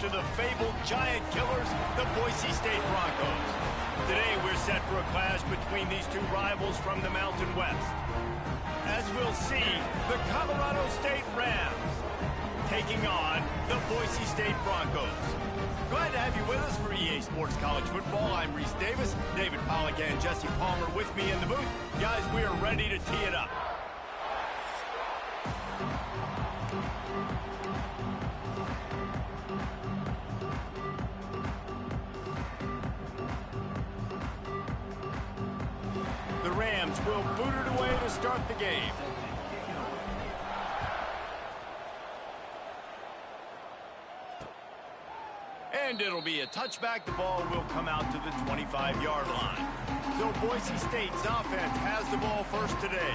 to the fabled giant killers, the Boise State Broncos. Today, we're set for a clash between these two rivals from the Mountain West. As we'll see, the Colorado State Rams taking on the Boise State Broncos. Glad to have you with us for EA Sports College Football. I'm Reese Davis, David Pollack and Jesse Palmer with me in the booth. Guys, we are ready to tee it up. The Rams will boot it away to start the game. And it'll be a touchback. The ball will come out to the 25-yard line. So Boise State's offense has the ball first today.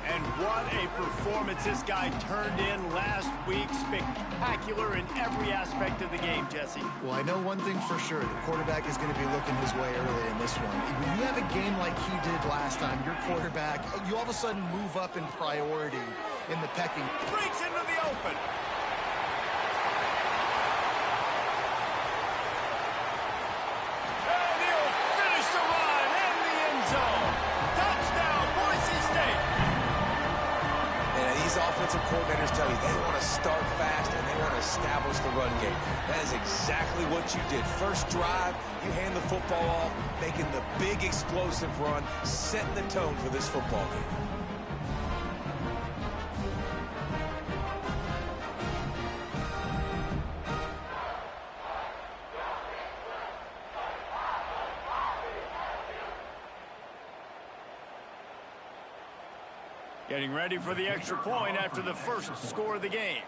And what a performance this guy turned in last week. Spectacular in every aspect of the game, Jesse. Well, I know one thing for sure. The quarterback is going to be looking his way early in this one. When you have a game like he did last time, your quarterback, you all of a sudden move up in priority in the pecking. Breaks into the open. Offensive coordinators tell you they want to start fast and they want to establish the run game. That is exactly what you did. First drive, you hand the football off, making the big explosive run, setting the tone for this football game. Getting ready for the extra point after the first score of the game.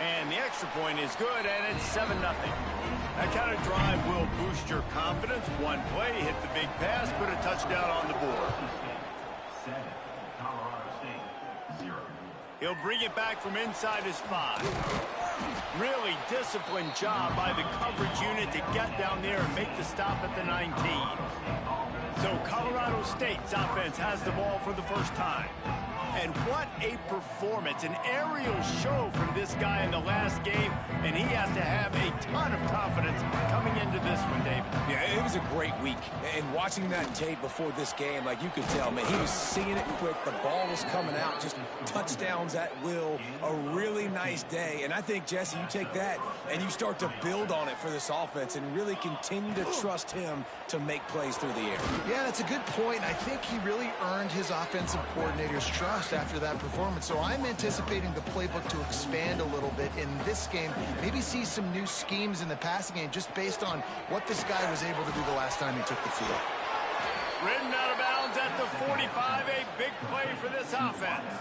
And the extra point is good, and it's 7-0. That kind of drive will boost your confidence. One play, hit the big pass, put a touchdown on the board. He'll bring it back from inside his 5. Really disciplined job by the coverage unit to get down there and make the stop at the 19. So Colorado State's offense has the ball for the first time. And what a performance, an aerial show from this guy in the last game, and he has to have a ton of confidence coming into this one, David. Yeah, it was a great week. And watching that tape before this game, like you could tell, man, he was seeing it quick. The ball was coming out, just touchdowns at will. A really nice day. And I think, Jesse, you take that and you start to build on it for this offense and really continue to trust him to make plays through the air. Yeah, that's a good point. I think he really earned his offensive coordinator's trust after that performance. So I'm anticipating the playbook to expand a little bit in this game. Maybe see some new schemes in the passing game just based on what this guy was able to do the last time he took the field. Ridden out of bounds at the 45, a big play for this offense.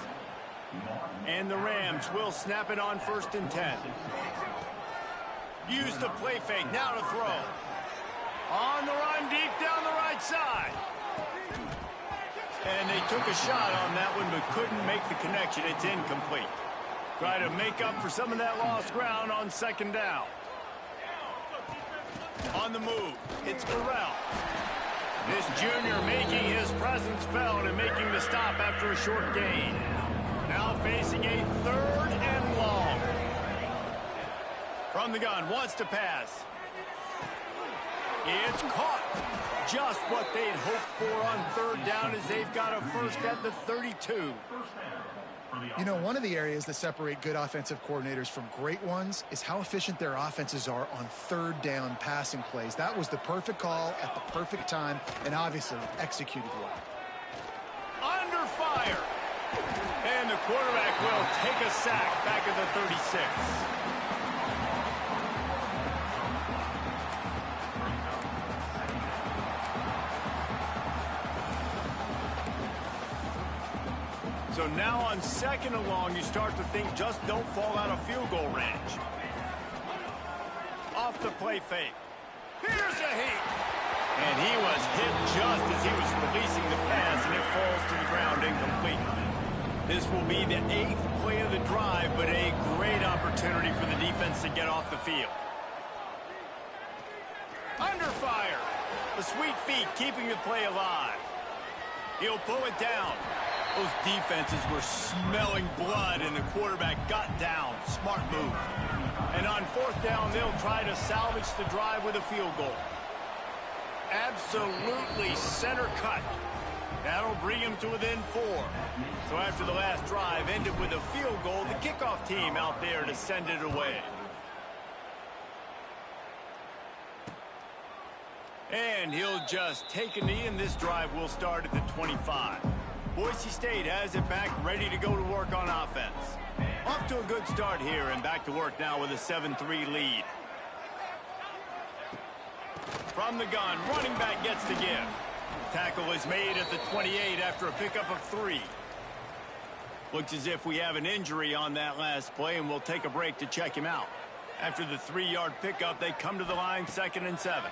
And the Rams will snap it on 1st and 10. Use the play fake, now to throw. On the run, deep down the right side. And they took a shot on that one, but couldn't make the connection. It's incomplete. Try to make up for some of that lost ground on 2nd down. On the move, it's Burrell. This junior making his presence felt and making the stop after a short gain. Now facing a 3rd and long. From the gun, wants to pass. It's caught. Just what they'd hoped for on 3rd down as they've got a first at the 32. You know, one of the areas that separate good offensive coordinators from great ones is how efficient their offenses are on 3rd down passing plays. That was the perfect call at the perfect time and obviously executed well. Under fire. And the quarterback will take a sack back at the 36. So now on 2nd and long, you start to think just don't fall out of field goal range. Off the play fake. Here's a hit. And he was hit just as he was releasing the pass, and it falls to the ground incomplete. This will be the 8th play of the drive, but a great opportunity for the defense to get off the field. Under fire. The sweet feet keeping the play alive. He'll pull it down. Those defenses were smelling blood, and the quarterback got down. Smart move. And on fourth down, they'll try to salvage the drive with a field goal. Absolutely center cut. That'll bring him to within 4. So after the last drive ended with a field goal, the kickoff team out there to send it away. And he'll just take a knee, and this drive will start at the 25. Boise State has it back, ready to go to work on offense. Off to a good start here, and back to work now with a 7-3 lead. From the gun, running back gets the give. Tackle is made at the 28 after a pickup of 3. Looks as if we have an injury on that last play, and we'll take a break to check him out. After the 3-yard pickup, they come to the line, 2nd and 7.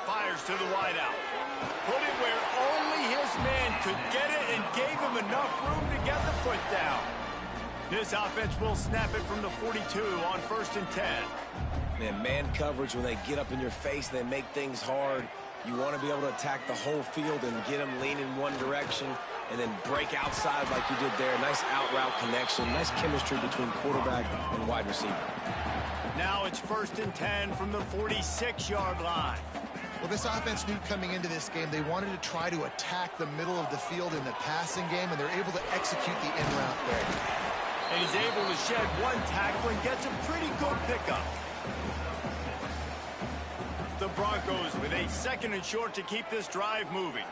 Fires to the wideout. Put it where only his man could get it and gave him enough room to get the foot down. This offense will snap it from the 42 on 1st and 10. Man coverage, when they get up in your face, they make things hard. You want to be able to attack the whole field and get them leaning one direction and then break outside like you did there. Nice out-route connection, nice chemistry between quarterback and wide receiver. Now it's 1st and 10 from the 46-yard line. Well, this offense knew coming into this game they wanted to try to attack the middle of the field in the passing game, and they're able to execute the in-route there. And he's able to shed one tackle and gets a pretty good pickup. The Broncos with a 2nd and short to keep this drive moving.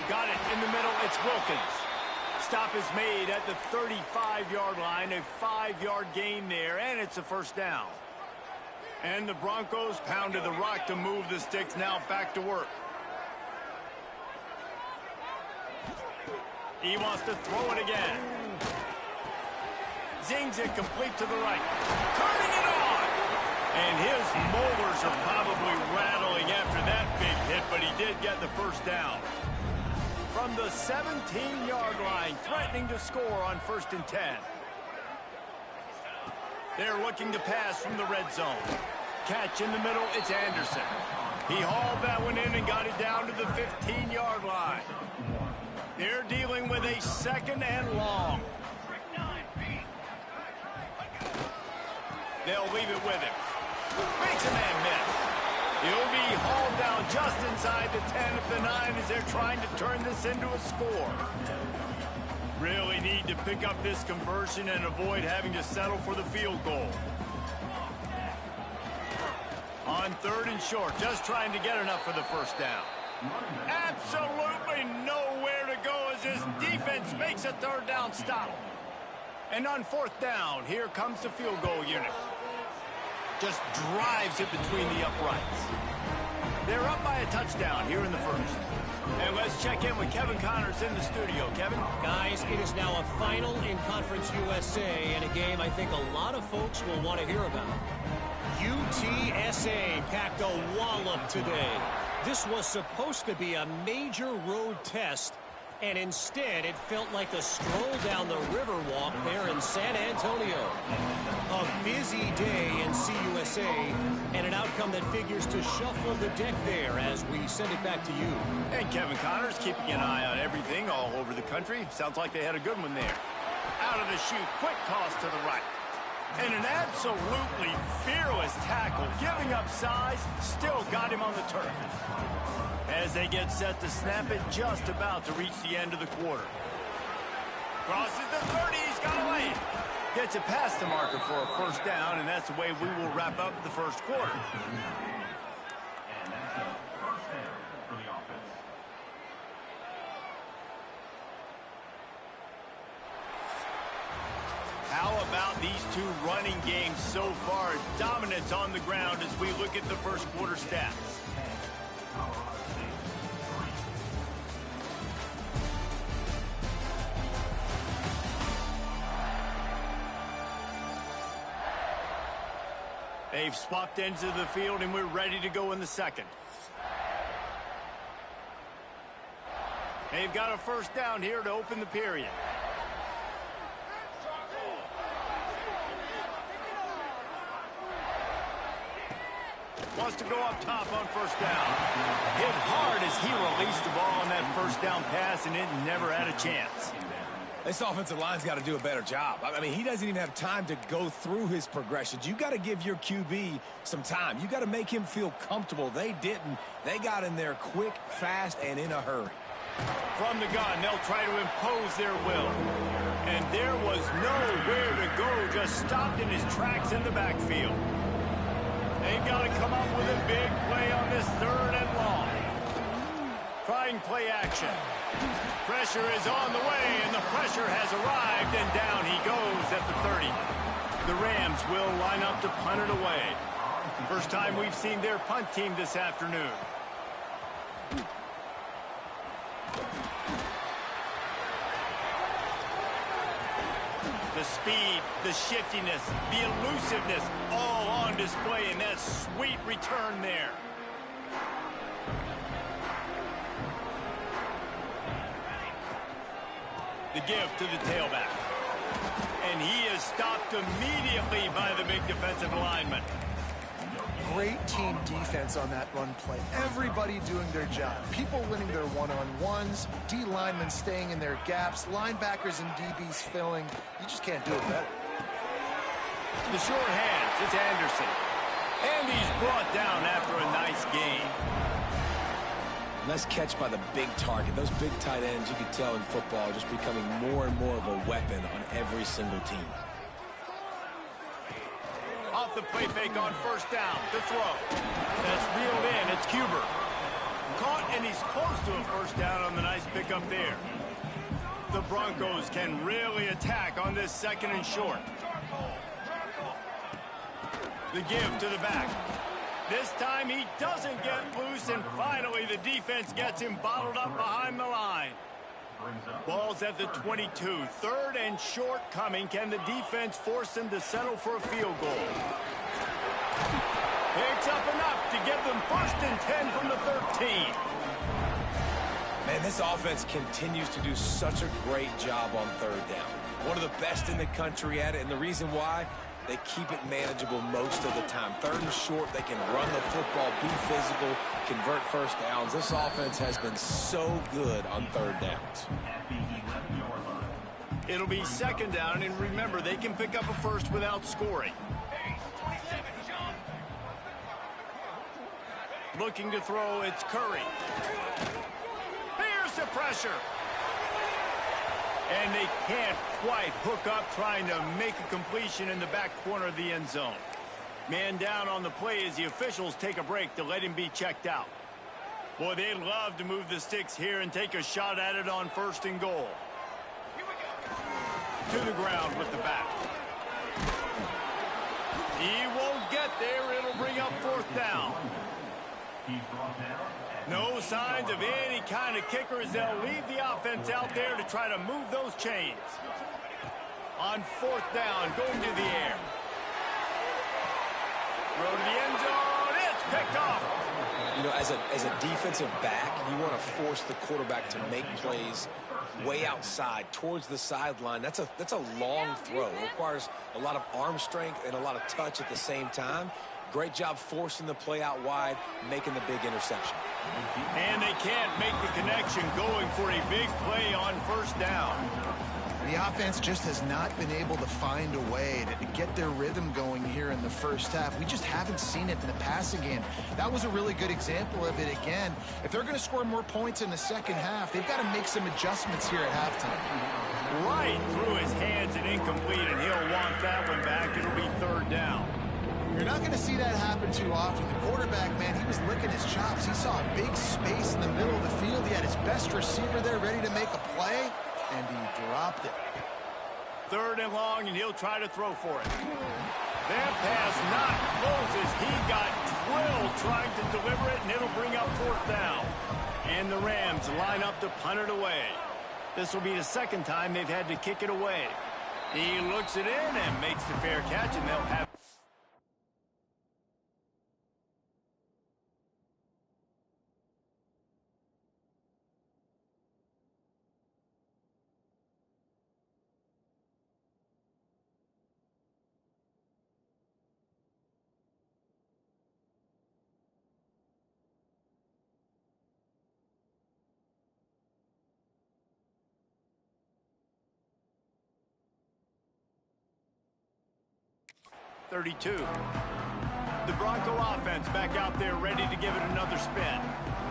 Got it in the middle. It's Wilkins. Stop is made at the 35-yard line. A 5-yard gain there, and it's a 1st down. And the Broncos pounded the rock to move the sticks. Now back to work. He wants to throw it again. Zings it complete to the right. Turning it on! And his molars are probably rattling after that big hit, but he did get the 1st down. From the 17-yard line, threatening to score on 1st and 10. They're looking to pass from the red zone. Catch in the middle, it's Anderson. He hauled that one in and got it down to the 15-yard line. They're dealing with a 2nd and long. They'll leave it with him. Makes a man miss. He'll be hauled down just inside the 10 at the 9 as they're trying to turn this into a score. Really need to pick up this conversion and avoid having to settle for the field goal. On 3rd and short, just trying to get enough for the 1st down. Absolutely nowhere to go as his defense makes a 3rd down stop. And on 4th down, here comes the field goal unit. Just drives it between the uprights. They're up by a touchdown here in the 1st. And let's check in with Kevin Connors in the studio. Kevin? Guys, it is now a final in Conference USA and a game I think a lot of folks will want to hear about. UTSA packed a wallop today. This was supposed to be a major road test, and instead it felt like a stroll down the Riverwalk there in San Antonio. A busy day in CUSA, and an outcome that figures to shuffle the deck there as we send it back to you. And Kevin Connors keeping an eye on everything all over the country. Sounds like they had a good one there. Out of the chute, quick toss to the right. And an absolutely fearless tackle, giving up size, still got him on the turf. As they get set to snap it, just about to reach the end of the quarter. Crosses the 30, he's got away. Gets it past the marker for a 1st down, and that's the way we will wrap up the 1st quarter. How about these two running games so far? Dominance on the ground as we look at the 1st quarter stats. They've swapped ends of the field, and we're ready to go in the 2nd. They've got a 1st down here to open the period. wants to go up top on first down. Hit hard as he released the ball on that first down pass, and it never had a chance. This offensive line's got to do a better job. I mean, he doesn't even have time to go through his progressions. You got to give your QB some time. You got to make him feel comfortable. They didn't. They got in there quick, fast, and in a hurry. From the gun, they'll try to impose their will. And there was nowhere to go, just stopped in his tracks in the backfield. They've got to come up with a big play on this 3rd and long. Trying play action. Pressure is on the way, and the pressure has arrived, and down he goes at the 30. The Rams will line up to punt it away. First time we've seen their punt team this afternoon. The speed, the shiftiness, the elusiveness, all on display in that sweet return there. The give to the tailback. And he is stopped immediately by the big defensive lineman. Great team defense on that run play. Everybody doing their job. People winning their one-on-ones, D linemen staying in their gaps, linebackers and DBs filling. You just can't do it better. The short hands, it's Anderson. And he's brought down after a nice gain. Nice catch by the big target. Those big tight ends, you can tell in football, are just becoming more and more of a weapon on every single team. Off the play fake on first down. The throw. That's reeled in. It's Cuber. Caught, and he's close to a first down on the nice pickup there. The Broncos can really attack on this 2nd and short. The give to the back. This time he doesn't get loose, and finally the defense gets him bottled up behind the line. Ball's at the 22. 3rd and short coming. Can the defense force them to settle for a field goal? Picks up enough to get them 1st and 10 from the 13. Man, this offense continues to do such a great job on 3rd down. One of the best in the country at it, and the reason why, they keep it manageable most of the time. 3rd and short, they can run the football, be physical, convert first downs. This offense has been so good on 3rd downs. It'll be 2nd down, and remember, they can pick up a first without scoring. Looking to throw, it's Curry. Here's the pressure. And they can't quite hook up trying to make a completion in the back corner of the end zone. Man down on the play as the officials take a break to let him be checked out. Boy, they'd love to move the sticks here and take a shot at it on 1st and goal. To the ground with the back. He won't get there. It'll bring up 4th down. No signs of any kind of kickers. They'll leave the offense out there to try to move those chains. On 4th down, going to the air. Throw to the end zone. It's picked off. You know, as a defensive back, you want to force the quarterback to make plays way outside towards the sideline. That's a long throw. It requires a lot of arm strength and a lot of touch at the same time. Great job forcing the play out wide, making the big interception. And they can't make the connection, going for a big play on 1st down. The offense just has not been able to find a way to get their rhythm going here in the 1st half. We just haven't seen it in the passing game. That was a really good example of it again. If they're going to score more points in the 2nd half, they've got to make some adjustments here at halftime. Right through his hands and incomplete, and he'll want that one back. It'll be 3rd down. You're not going to see that happen too often. The quarterback, man, he was licking his chops. He saw a big space in the middle of the field. He had his best receiver there ready to make a play, and he dropped it. 3rd and long, and he'll try to throw for it. That pass not close as he got drilled trying to deliver it, and it'll bring up 4th down. And the Rams line up to punt it away. This will be the 2nd time they've had to kick it away. He looks it in and makes the fair catch, and they'll have 32. The Bronco offense back out there ready to give it another spin.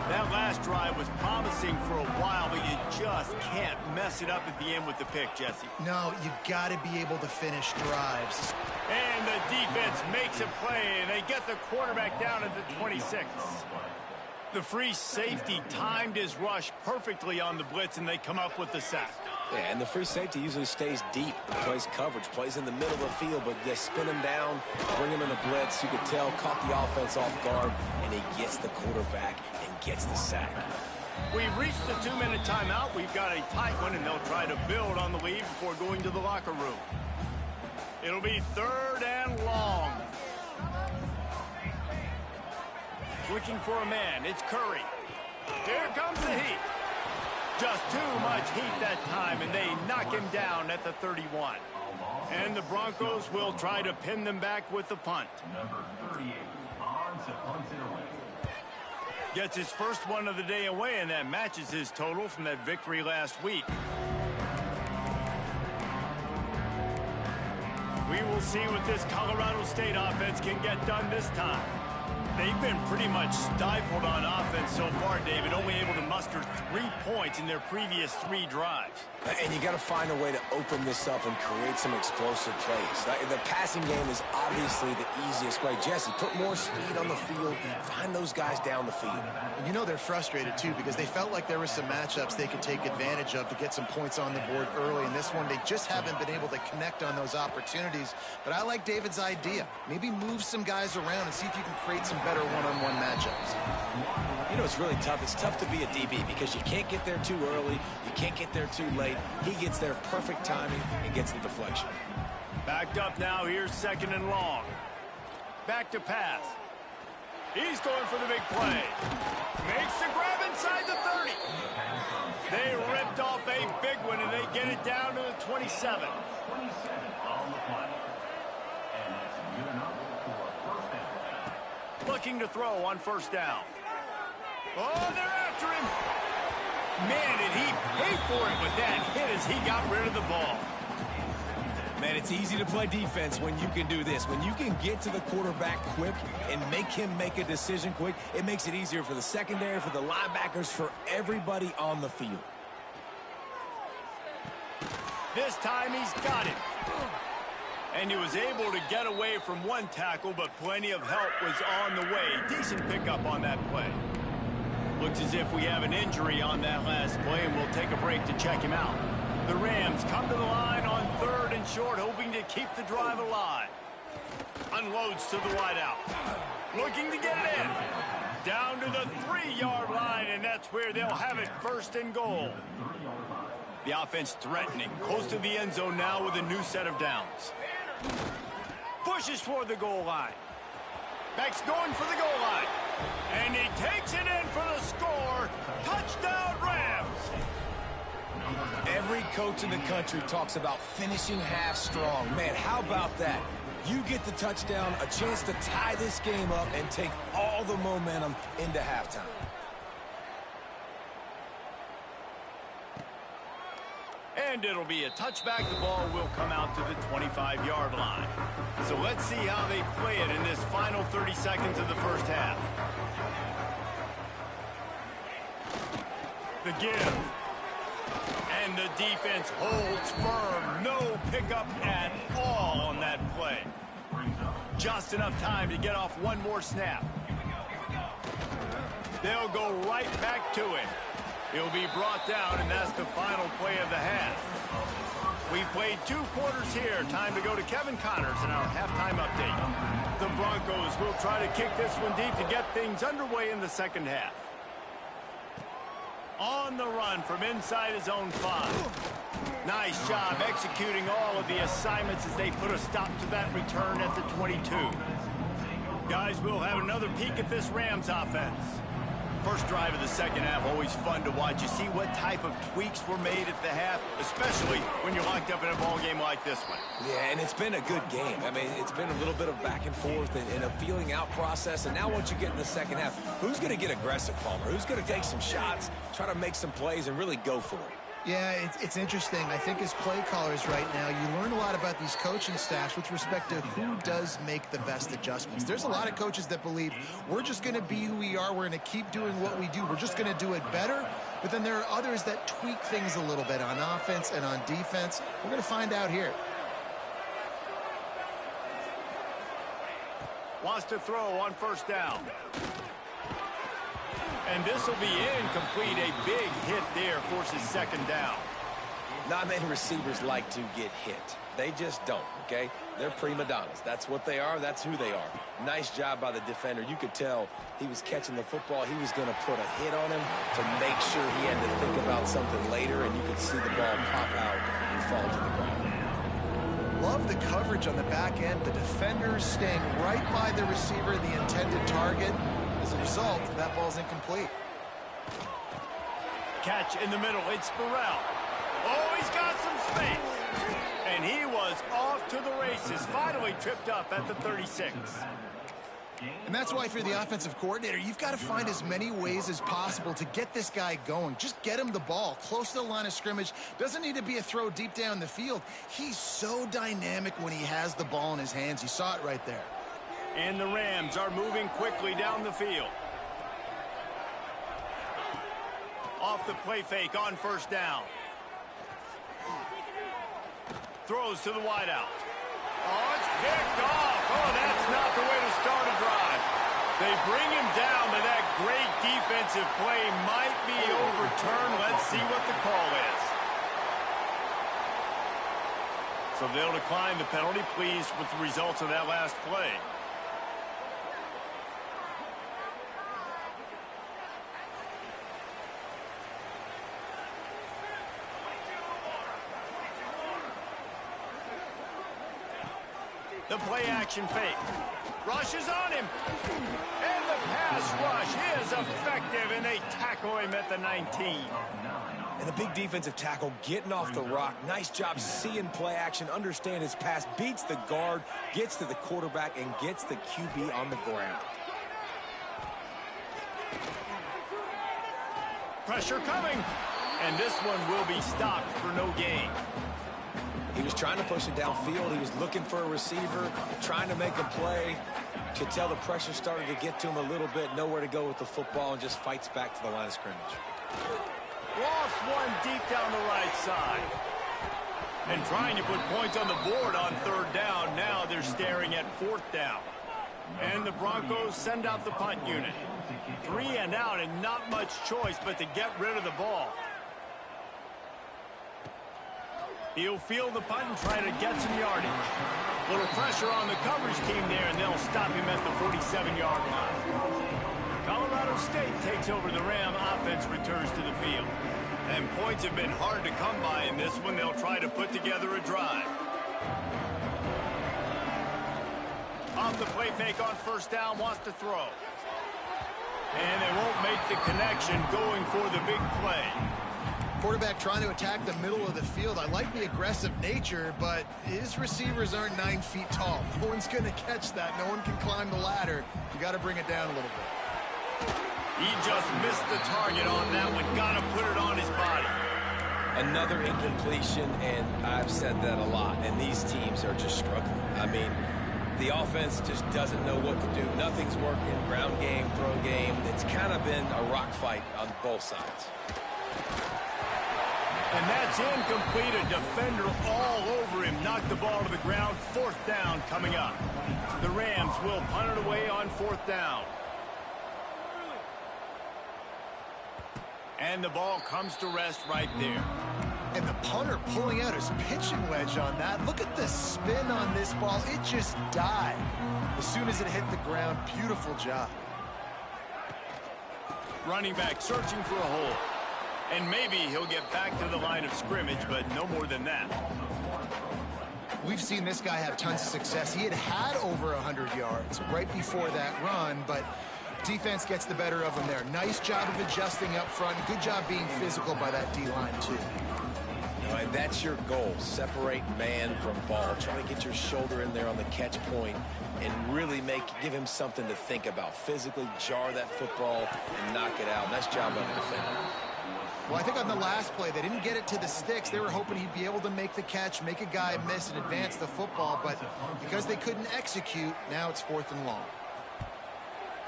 That last drive was promising for a while, but you just can't mess it up at the end with the pick, Jesse. No, you got to be able to finish drives. And the defense makes a play, and they get the quarterback down at the 26. The free safety timed his rush perfectly on the blitz, and they come up with the sack. Yeah, and the free safety usually stays deep, plays coverage, plays in the middle of the field, but they spin him down, bring him in the blitz. You could tell, caught the offense off guard, and he gets the quarterback and gets the sack. We've reached the 2-minute timeout. We've got a tight one, and they'll try to build on the lead before going to the locker room. It'll be 3rd and long. Looking for a man. It's Curry. Here comes the heat. Just too much heat that time, and they knock him down at the 31. And the Broncos will try to pin them back with the punt. Number 38, on to punt it away. Gets his first one of the day away, and that matches his total from that victory last week. We will see what this Colorado State offense can get done this time. They've been pretty much stifled on offense so far, David, only able to muster 3 points in their previous 3 drives. And you got to find a way to open this up and create some explosive plays. The passing game is obviously the easiest way. Jesse, put more speed on the field. Find those guys down the field. And you know they're frustrated, too, because they felt like there were some matchups they could take advantage of to get some points on the board early. In this one, they just haven't been able to connect on those opportunities. But I like David's idea. Maybe move some guys around and see if you can create some better one-on-one matchups. You know, it's really tough. It's tough to be a DB because you can't get there too early. You can't get there too late. He gets there perfect timing and gets the deflection. Backed up now. Here's 2nd and long. Back to pass. He's going for the big play. Makes the grab inside the 30. They ripped off a big one, and they get it down to the 27. 27 on the play. And that's good enough for 1st down. Looking to throw on 1st down. Oh, they're after him. Man, did he pay for it with that hit as he got rid of the ball. Man, it's easy to play defense when you can do this. When you can get to the quarterback quick and make him make a decision quick, it makes it easier for the secondary, for the linebackers, for everybody on the field. This time he's got it. And he was able to get away from one tackle, but plenty of help was on the way. Decent pickup on that play. Looks as if we have an injury on that last play, and we'll take a break to check him out. The Rams come to the line on 3rd and short, hoping to keep the drive alive. Unloads to the wideout. Looking to get it in. Down to the 3-yard line, and that's where they'll have it 1st and goal. The offense threatening, close to the end zone now with a new set of downs. Pushes for the goal line. Back's going for the goal line. And he takes it in for the score. Touchdown, Rams. Every coach in the country talks about finishing half strong. Man, how about that? You get the touchdown, a chance to tie this game up and take all the momentum into halftime. And it'll be a touchback. The ball will come out to the 25-yard line. So let's see how they play it in this final 30 seconds of the 1st half. The give. And the defense holds firm. No pickup at all on that play. Just enough time to get off one more snap. They'll go right back to it. He'll be brought down, and that's the final play of the half. We've played 2 quarters here. Time to go to Kevin Connors in our halftime update. The Broncos will try to kick this one deep to get things underway in the 2nd half. On the run from inside his own 5. Nice job executing all of the assignments as they put a stop to that return at the 22. Guys, we'll have another peek at this Rams offense. First drive of the 2nd half, always fun to watch. You see what type of tweaks were made at the half, especially when you're locked up in a ball game like this one. Yeah, and it's been a good game. I mean, it's been a little bit of back and forth and a feeling out process. And now once you get in the 2nd half, who's going to get aggressive, Palmer? Who's going to take some shots, try to make some plays, and really go for it? Yeah, it's interesting. I think as play callers right now, you learn a lot about these coaching staffs with respect to who does make the best adjustments. There's a lot of coaches that believe we're just going to be who we are. We're going to keep doing what we do. We're just going to do it better. But then there are others that tweak things a little bit on offense and on defense. We're going to find out here. Wants to throw on first down. And this will be incomplete. A big hit there forces second down. Not many receivers like to get hit. They just don't, okay? They're prima donnas. That's what they are. That's who they are. Nice job by the defender. You could tell he was catching the football. He was going to put a hit on him to make sure he had to think about something later, and you could see the ball pop out and fall to the ground. Love the coverage on the back end. The defenders staying right by the receiver, the intended target. As a result, that ball's incomplete. Catch in the middle. It's Burrell. Oh, he's got some space. And he was off to the races. Finally tripped up at the 36. And that's why, if you're the offensive coordinator, you've got to find as many ways as possible to get this guy going. Just get him the ball close to the line of scrimmage. Doesn't need to be a throw deep down the field. He's so dynamic when he has the ball in his hands. You saw it right there. And the Rams are moving quickly down the field. Off the play fake on first down. Throws to the wideout. Oh, it's picked off. Oh, that's not the way to start a drive. They bring him down, but that great defensive play might be overturned. Let's see what the call is. So they'll decline the penalty. Pleased with the results of that last play. The play action fake. Rushes on him. And the pass rush is effective, and they tackle him at the 19. And the big defensive tackle getting off the rock. Nice job seeing play action, understand his pass, beats the guard, gets to the quarterback, and gets the QB on the ground. Pressure coming. And this one will be stopped for no gain. He was trying to push it downfield. He was looking for a receiver, trying to make a play. Could tell the pressure started to get to him a little bit. Nowhere to go with the football, and just fights back to the line of scrimmage. Lost one deep down the right side. And trying to put points on the board on third down. Now they're staring at fourth down. And the Broncos send out the punt unit. 3 and out, and not much choice but to get rid of the ball. He'll field the punt and try to get some yardage. Little pressure on the coverage team there, and they'll stop him at the 47-yard line. Colorado State takes over the Ram. Offense returns to the field. And points have been hard to come by in this one. They'll try to put together a drive. Off the play fake on first down, wants to throw. And they won't make the connection, going for the big play. Quarterback trying to attack the middle of the field. I like the aggressive nature, but his receivers aren't 9 feet tall. No one's going to catch that. No one can climb the ladder. You got to bring it down a little bit. He just missed the target on that one. Got to put it on his body. Another incompletion, and I've said that a lot, and these teams are just struggling. I mean, the offense just doesn't know what to do. Nothing's working. Ground game, throw game. It's kind of been a rock fight on both sides. And that's incomplete. A defender all over him. Knocked the ball to the ground. Fourth down coming up. The Rams will punt it away on fourth down. And the ball comes to rest right there. And the punter pulling out his pitching wedge on that. Look at the spin on this ball. It just died as soon as it hit the ground. Beautiful job. Running back searching for a hole. And maybe he'll get back to the line of scrimmage, but no more than that. We've seen this guy have tons of success. He had over 100 yards right before that run, but defense gets the better of him there. Nice job of adjusting up front. Good job being physical by that D-line, too. And that's your goal. Separate man from ball. Try to get your shoulder in there on the catch point and really give him something to think about. Physically jar that football and knock it out. Nice job by the defender. Well, I think on the last play, they didn't get it to the sticks. They were hoping he'd be able to make the catch, make a guy miss, and advance the football. But because they couldn't execute, now it's 4th and long.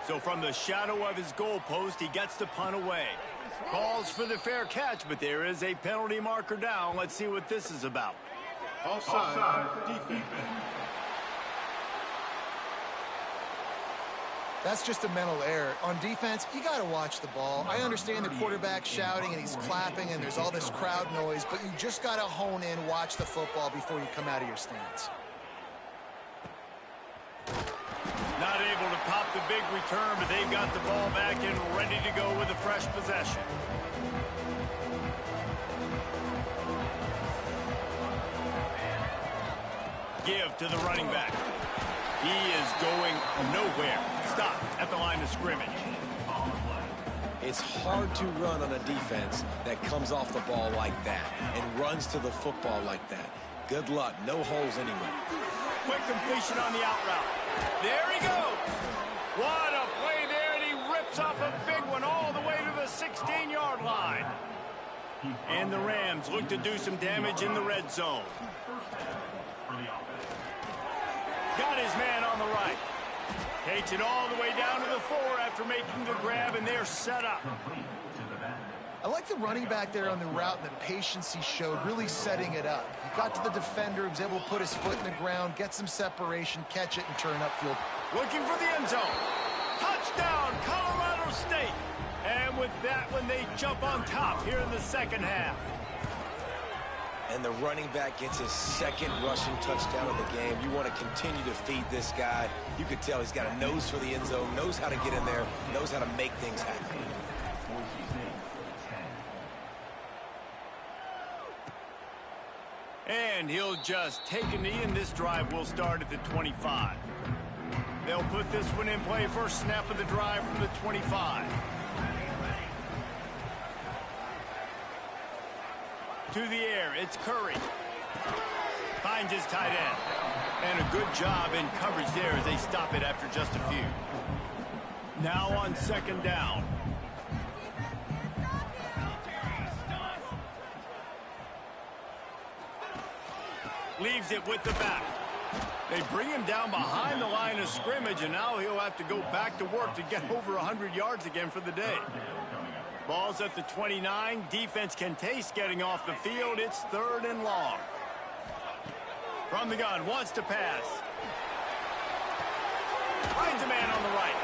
So from the shadow of his goalpost, he gets the punt away. Calls for the fair catch, but there is a penalty marker down. Let's see what this is about. Offside, defense. That's just a mental error. On defense, you got to watch the ball. I understand the quarterback shouting and he's clapping and there's all this crowd noise, but you just got to hone in, watch the football before you come out of your stance. Not able to pop the big return, but they've got the ball back and ready to go with a fresh possession. Give to the running back. He is going nowhere. Stop at the line of scrimmage. It's hard to run on a defense that comes off the ball like that and runs to the football like that. Good luck. No holes anyway. Quick completion on the out route. There he goes. What a play there, and he rips off a big one all the way to the 16-yard line. And the Rams look to do some damage in the red zone. Got his man on the right. Takes it all the way down to the 4 after making the grab, and they're set up. I like the running back there on the route and the patience he showed, really setting it up. He got to the defender, was able to put his foot in the ground, get some separation, catch it, and turn upfield. Looking for the end zone. Touchdown, Colorado State. And with that one, they jump on top here in the second half. And the running back gets his 2nd rushing touchdown of the game. You want to continue to feed this guy. You could tell he's got a nose for the end zone, knows how to get in there, knows how to make things happen. And he'll just take a knee, and this drive will start at the 25. They'll put this one in play. First snap of the drive from the 25. To the air, it's Curry. Finds his tight end. And a good job in coverage there as they stop it after just a few. Now on 2nd down. Leaves it with the back. They bring him down behind the line of scrimmage, and now he'll have to go back to work to get over 100 yards again for the day. Ball's at the 29. Defense can taste getting off the field. It's 3rd and long. From the gun, wants to pass. Finds a man on the right.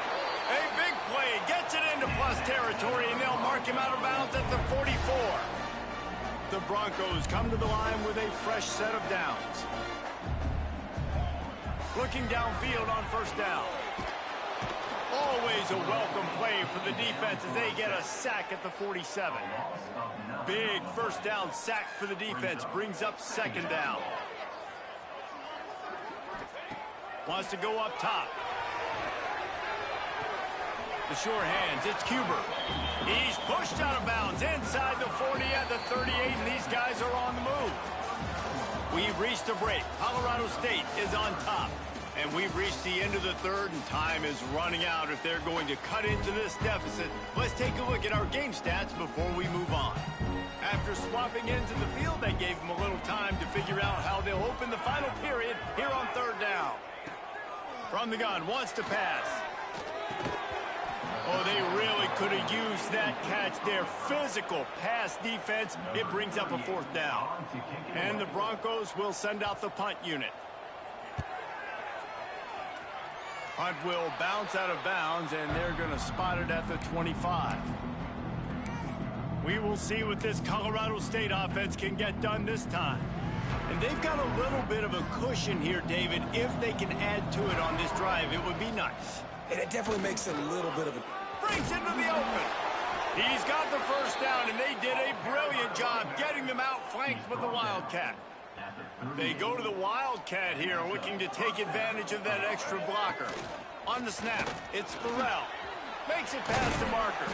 A big play, gets it into plus territory, and they'll mark him out of bounds at the 44. The Broncos come to the line with a fresh set of downs. Looking downfield on 1st down. Always a welcome play for the defense as they get a sack at the 47. Big 1st down sack for the defense. Brings up 2nd down. Wants to go up top. The sure hands, it's Cuber. He's pushed out of bounds inside the 40 at the 38, and these guys are on the move. We've reached a break. Colorado State is on top. And we've reached the end of the 3rd, and time is running out if they're going to cut into this deficit. Let's take a look at our game stats before we move on. After swapping ends of the field, they gave them a little time to figure out how they'll open the final period here on 3rd down. From the gun, wants to pass. Oh, they really could have used that catch there. Physical pass defense. It brings up a 4th down. And the Broncos will send out the punt unit. Punt will bounce out of bounds, and they're going to spot it at the 25. We will see what this Colorado State offense can get done this time. And they've got a little bit of a cushion here, David. If they can add to it on this drive, it would be nice. And it definitely makes it a little bit of a... Brings into the open. He's got the 1st down, and they did a brilliant job getting them out flanked with the Wildcat. They go to the Wildcat here, looking to take advantage of that extra blocker. On the snap, it's Burrell. Makes it past the marker.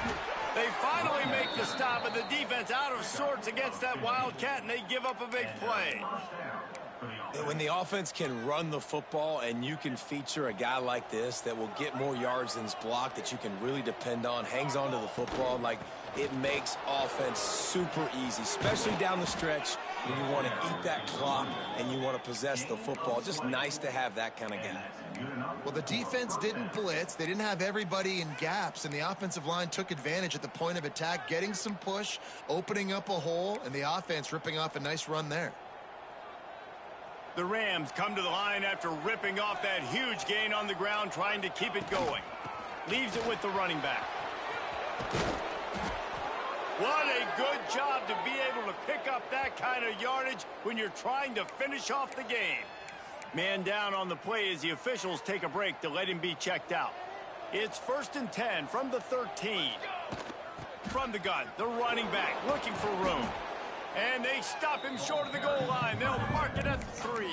They finally make the stop, but the defense out of sorts against that Wildcat, and they give up a big play. When the offense can run the football and you can feature a guy like this that will get more yards than is blocked, that you can really depend on, hangs on to the football like it makes offense super easy, especially down the stretch when you want to eat that clock and you want to possess the football. Just nice to have that kind of guy. Well, the defense didn't blitz. They didn't have everybody in gaps, and the offensive line took advantage at the point of attack, getting some push, opening up a hole, and the offense ripping off a nice run there. The Rams come to the line after ripping off that huge gain on the ground, trying to keep it going. Leaves it with the running back. What a good job to be able to pick up that kind of yardage when you're trying to finish off the game. Man down on the play as the officials take a break to let him be checked out. It's 1st and 10 from the 13. From the gun, the running back looking for room. And they stop him short of the goal line. They'll mark it at 3.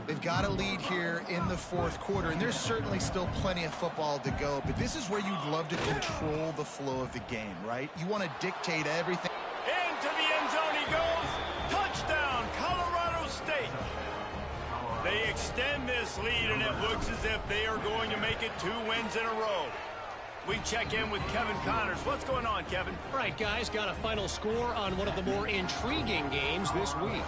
They've got a lead here in the 4th quarter, and there's certainly still plenty of football to go, but this is where you'd love to control the flow of the game, right? You want to dictate everything. Into the end zone he goes. Touchdown, Colorado State. They extend this lead, and it looks as if they are going to make it 2 wins in a row. We check in with Kevin Connors. What's going on, Kevin? All right, guys, got a final score on one of the more intriguing games this week.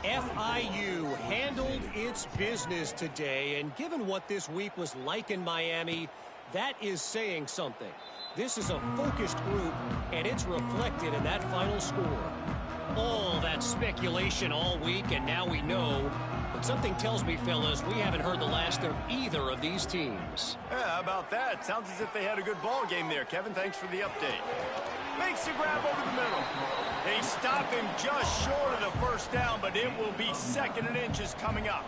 FIU handled its business today, and given what this week was like in Miami, that is saying something. This is a focused group, and it's reflected in that final score. All that speculation all week, and now we know. But something tells me, fellas, we haven't heard the last of either of these teams. Yeah, how about that? Sounds as if they had a good ball game there, Kevin. Thanks for the update. Makes the grab over the middle. They stop him just short of the first down, but it will be 2nd and inches coming up.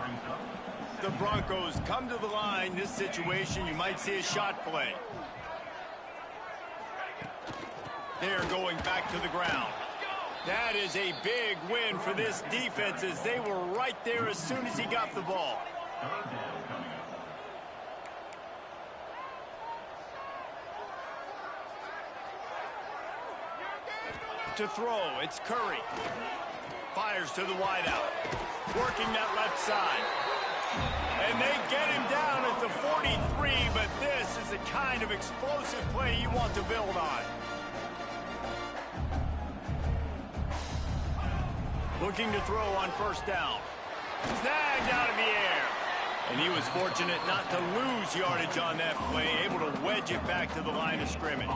The Broncos come to the line. This situation, you might see a shot play. They're going back to the ground. That is a big win for this defense as they were right there as soon as he got the ball. To throw, it's Curry. Fires to the wideout. Working that left side. And they get him down at the 43, but this is the kind of explosive play you want to build on. Looking to throw on 1st down. Snagged out of the air. And he was fortunate not to lose yardage on that play, able to wedge it back to the line of scrimmage.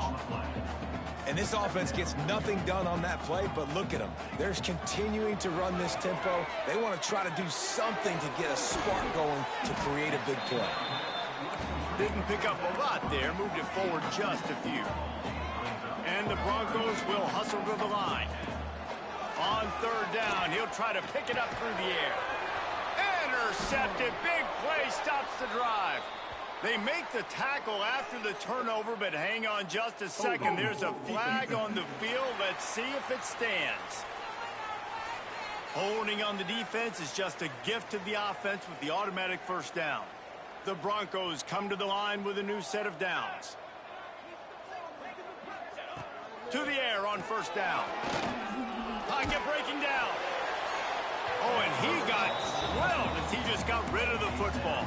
And this offense gets nothing done on that play, but look at them. They're continuing to run this tempo. They want to try to do something to get a spark going to create a big play. Didn't pick up a lot there, moved it forward just a few. And the Broncos will hustle to the line. On 3rd down, he'll try to pick it up through the air. Intercepted, big play, stops the drive. They make the tackle after the turnover, but hang on just a second. There's a flag on the field. Let's see if it stands. Holding on the defense is just a gift to the offense with the automatic 1st down. The Broncos come to the line with a new set of downs. To the air on 1st down. Pocket breaking down. Oh, and he got drilled as he just got rid of the football.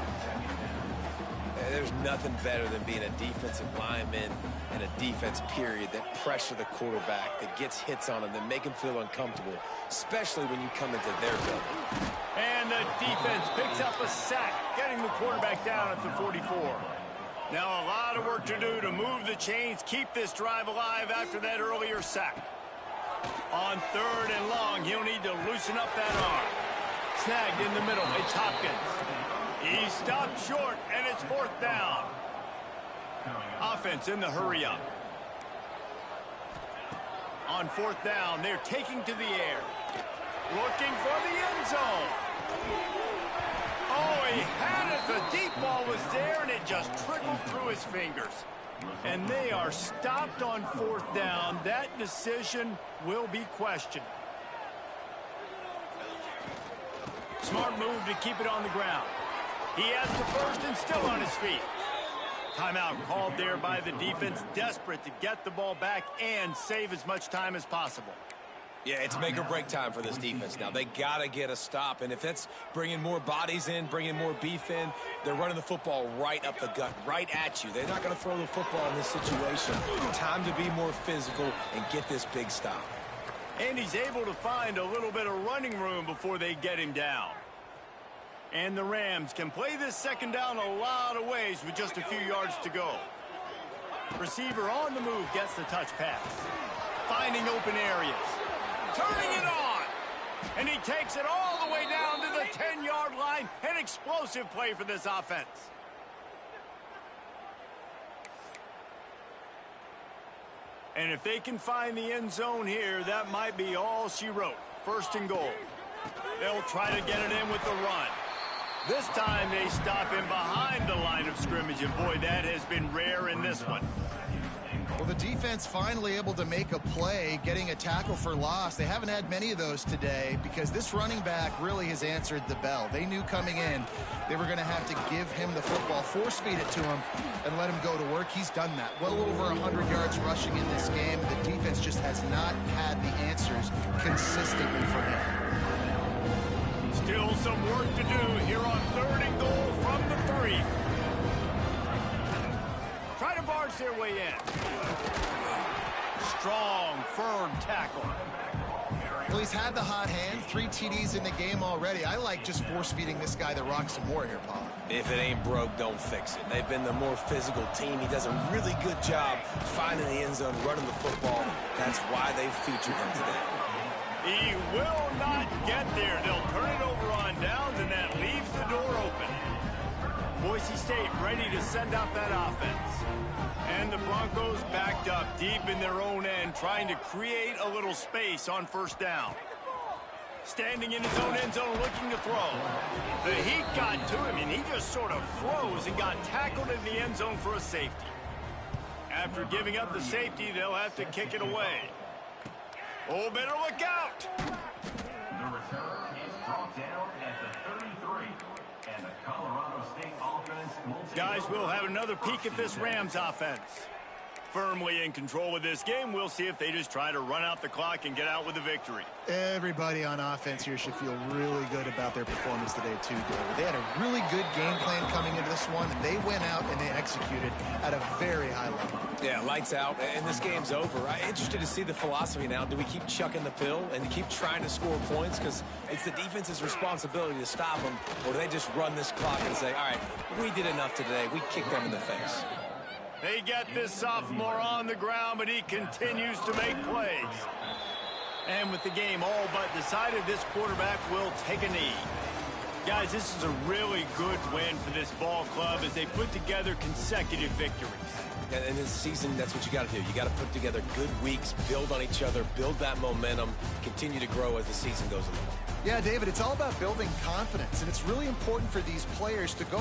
There's nothing better than being a defensive lineman and a defense period that pressure the quarterback, that gets hits on him, that make him feel uncomfortable, especially when you come into their building. And the defense picks up a sack, getting the quarterback down at the 44. Now a lot of work to do to move the chains, keep this drive alive after that earlier sack. On 3rd and long, he'll need to loosen up that arm. Snagged in the middle, it's Hopkins. He stopped short, and it's 4th down. Offense in the hurry up. On 4th down, they're taking to the air. Looking for the end zone. Oh, he had it. The deep ball was there, and it just trickled through his fingers. And they are stopped on 4th down. That decision will be questioned. Smart move to keep it on the ground. He has the 1st and still on his feet. Timeout called there by the defense, desperate to get the ball back and save as much time as possible. Yeah, it's make or break time for this defense now. They got to get a stop, and if that's bringing more bodies in, bringing more beef in, they're running the football right up the gut, right at you. They're not going to throw the football in this situation. Time to be more physical and get this big stop. And he's able to find a little bit of running room before they get him down. And the Rams can play this second down a lot of ways with just a few yards to go. Receiver on the move gets the touch pass. Finding open areas. Turning it on. And he takes it all the way down to the 10-yard line. An explosive play for this offense. And if they can find the end zone here, that might be all she wrote. First and goal. They'll try to get it in with the run. This time they stop him behind the line of scrimmage, and boy, that has been rare in this one. Well, the defense finally able to make a play, getting a tackle for loss. They haven't had many of those today because this running back really has answered the bell. They knew coming in they were going to have to give him the football, force feed it to him, and let him go to work. He's done that. Well over 100 yards rushing in this game. The defense just has not had the answers consistently for him. Still some work to do here on 3rd and goal from the 3. Try to barge their way in. Strong, firm tackle. Well, he's had the hot hand, 3 TDs in the game already. I like just force-feeding this guy the rock some more here, Paul. If it ain't broke, don't fix it. They've been the more physical team. He does a really good job finding the end zone, running the football. That's why they featured him today. He will not get there. They'll turn it over on downs, and that leaves the door open. Boise State ready to send out that offense. And the Broncos backed up deep in their own end, trying to create a little space on first down. Standing in his own end zone, looking to throw. The heat got to him, and he just sort of froze and got tackled in the end zone for a safety. After giving up the safety, they'll have to kick it away. Oh, better look out! The return is brought down at the 33. And the Colorado State offense will take Guys, we'll have another peek at this Rams offense. Firmly in control of this game. We'll see if they just try to run out the clock and get out with a victory. Everybody on offense here should feel really good about their performance today, too, David. They had a really good game plan coming into this one, and they went out and they executed at a very high level. Yeah, lights out, and this game's over. I'm interested to see the philosophy now. Do we keep chucking the pill and keep trying to score points? Because it's the defense's responsibility to stop them, or do they just run this clock and say, all right, we did enough today. We kicked them in the face. They get this sophomore on the ground, but he continues to make plays. And with the game all but decided, this quarterback will take a knee. Guys, this is a really good win for this ball club as they put together consecutive victories. And in this season, that's what you got to do. You got to put together good weeks, build on each other, build that momentum, continue to grow as the season goes along. Yeah, David, it's all about building confidence, and it's really important for these players to go